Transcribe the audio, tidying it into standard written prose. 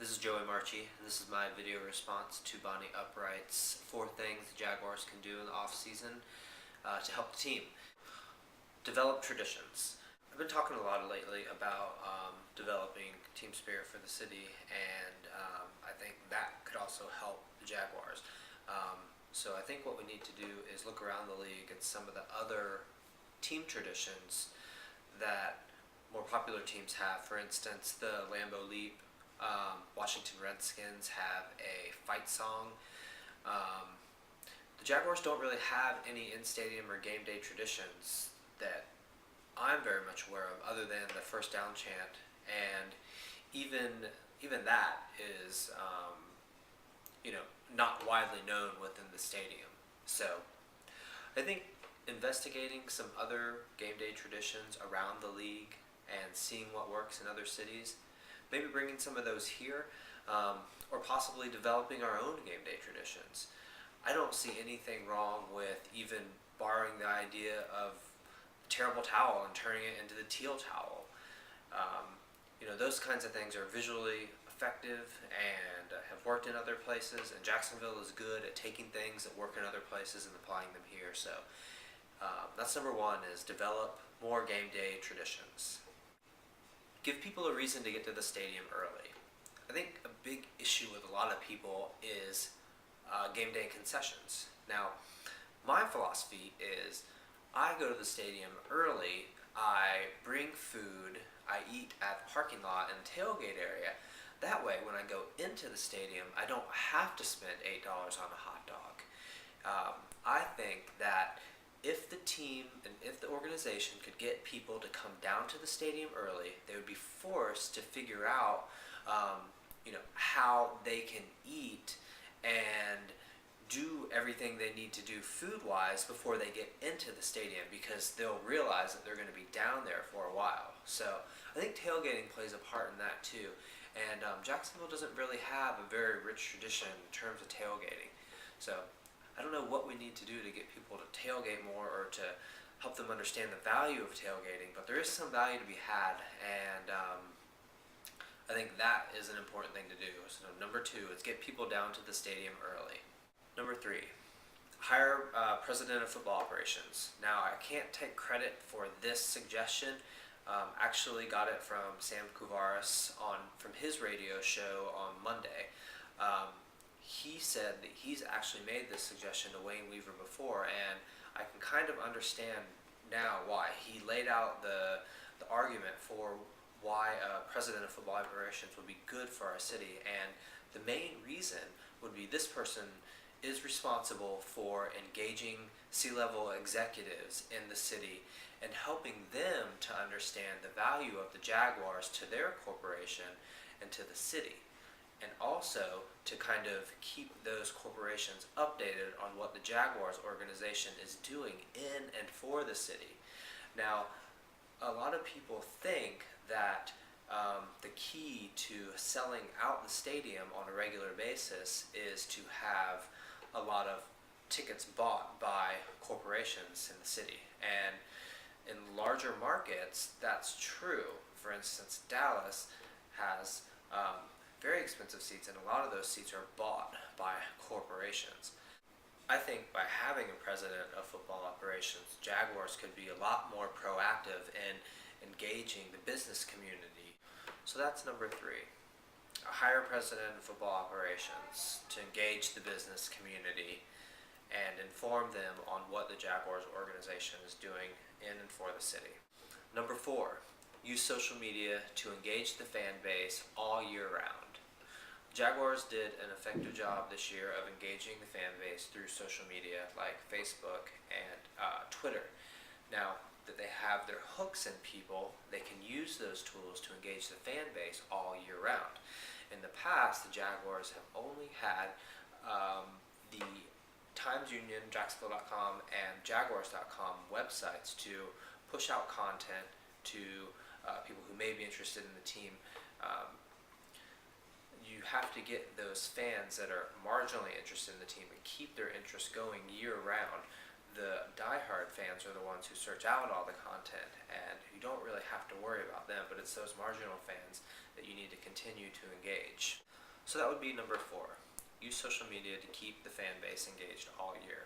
This is Joey Marchi, and this is my video response to Bonnie Upright's 4 things the Jaguars can do in the off-season to help the team. Develop traditions. I've been talking a lot lately about developing team spirit for the city, and I think that could also help the Jaguars. So I think what we need to do is look around the league at some of the other team traditions that more popular teams have. For instance, the Lambeau Leap. Washington Redskins have a fight song. The Jaguars don't really have any in-stadium or game day traditions that I'm very much aware of, other than the first down chant, and even that is not widely known within the stadium. So I think investigating some other game day traditions around the league and seeing what works in other cities, maybe bringing some of those here, or possibly developing our own game day traditions. I don't see anything wrong with even borrowing the idea of the terrible towel and turning it into the teal towel. Those kinds of things are visually effective and have worked in other places, and Jacksonville is good at taking things that work in other places and applying them here. So that's number 1, is develop more game day traditions. Give people a reason to get to the stadium early. I think a big issue with a lot of people is game day concessions. Now, my philosophy is I go to the stadium early, I bring food, I eat at the parking lot and tailgate area. That way, when I go into the stadium, I don't have to spend $8 on a hot dog. I think that if the team and if the organization could get people to come down to the stadium early, they would be forced to figure out, how they can eat and do everything they need to do food-wise before they get into the stadium, because they'll realize that they're going to be down there for a while. So I think tailgating plays a part in that too. And Jacksonville doesn't really have a very rich tradition in terms of tailgating. So I don't know what we need to do to get people to tailgate more, or to help them understand the value of tailgating, but there is some value to be had, and I think that is an important thing to do. So number 2 is get people down to the stadium early. Number 3, hire president of football operations. Now, I can't take credit for this suggestion. Actually got it from Sam Kuvaris from his radio show on Monday. He said that he's actually made this suggestion to Wayne Weaver before, and I can kind of understand now why. He laid out the argument for why a president of football operations would be good for our city, and the main reason would be this person is responsible for engaging C-level executives in the city and helping them to understand the value of the Jaguars to their corporation and to the city, and also to kind of keep those corporations updated on what the Jaguars organization is doing in and for the city. Now, a lot of people think that the key to selling out the stadium on a regular basis is to have a lot of tickets bought by corporations in the city. And in larger markets, that's true. For instance, Dallas has very expensive seats, and a lot of those seats are bought by corporations. I think by having a president of football operations, Jaguars could be a lot more proactive in engaging the business community. So that's number 3. Hire a president of football operations to engage the business community and inform them on what the Jaguars organization is doing in and for the city. Number 4, use social media to engage the fan base all year round. Jaguars did an effective job this year of engaging the fan base through social media like Facebook and Twitter. Now that they have their hooks in people, they can use those tools to engage the fan base all year round. In the past, the Jaguars have only had the Times Union, Jacksonville.com, and Jaguars.com websites to push out content to people who may be interested in the team. You have to get those fans that are marginally interested in the team and keep their interest going year round. The diehard fans are the ones who search out all the content, and you don't really have to worry about them, but it's those marginal fans that you need to continue to engage. So that would be number 4. Use social media to keep the fan base engaged all year.